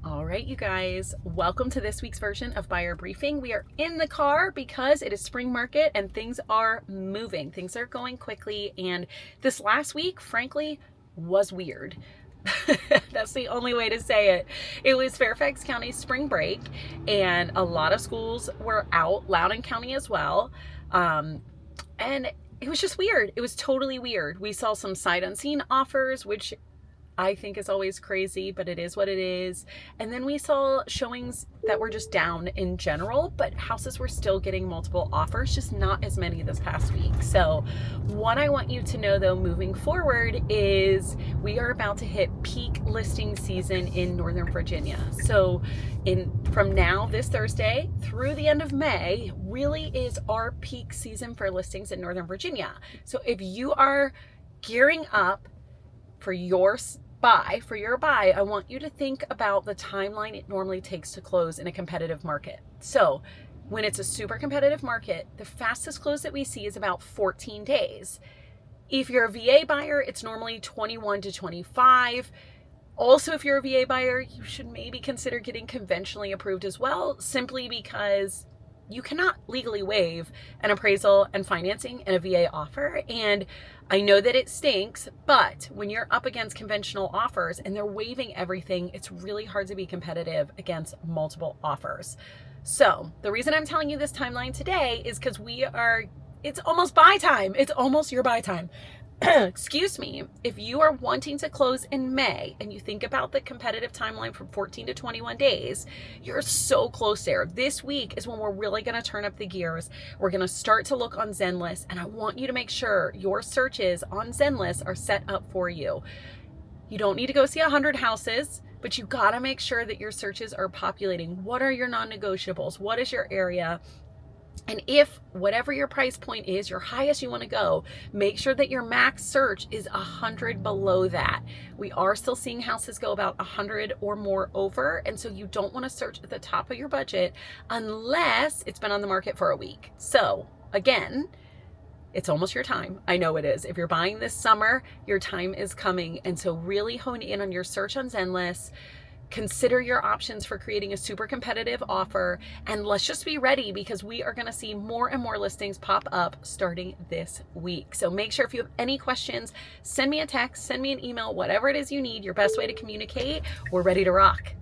All right, you guys, welcome to this week's version of Buyer Briefing. We are in the car because it is spring market and things are moving. Things are going quickly, and this last week, frankly, was weird. That's the only way to say it. It was Fairfax County spring break, and a lot of schools were out, Loudoun County as well. And it was just weird. It was totally weird. We saw some sight unseen offers, which I think is always crazy, but it is what it is. And then we saw showings that were just down in general, but houses were still getting multiple offers, just not as many this past week. So what I want you to know though, moving forward, is we are about to hit peak listing season in Northern Virginia. So from now, this Thursday through the end of May, really is our peak season for listings in Northern Virginia. So if you are gearing up for your buy, I want you to think about the timeline it normally takes to close in a competitive market. So when it's a super competitive market, the fastest close that we see is about 14 days. If you're a VA buyer, it's normally 21 to 25. Also, if you're a VA buyer, you should maybe consider getting conventionally approved as well, simply because you cannot legally waive an appraisal and financing in a VA offer. And I know that it stinks, but when you're up against conventional offers and they're waiving everything, it's really hard to be competitive against multiple offers. So the reason I'm telling you this timeline today is because it's almost buy time. It's almost your buy time. Excuse me. If you are wanting to close in May and you think about the competitive timeline from 14 to 21 days, you're so close there. This week is when we're really going to turn up the gears. We're going to start to look on Zenlist, and I want you to make sure your searches on Zenlist are set up for you. You don't need to go see 100 houses, but you got to make sure that your searches are populating. What are your non-negotiables? What is your area? And if whatever your price point is, your highest you want to go, make sure that your max search is 100 below that. We are still seeing houses go about 100 or more over. And so you don't want to search at the top of your budget unless it's been on the market for a week. So again, it's almost your time. I know it is. If you're buying this summer, your time is coming. And so really hone in on your search on Zenlist. Consider your options for creating a super competitive offer, and let's just be ready because we are going to see more and more listings pop up starting this week. So make sure if you have any questions, send me a text, send me an email, whatever it is you need, your best way to communicate. We're ready to rock.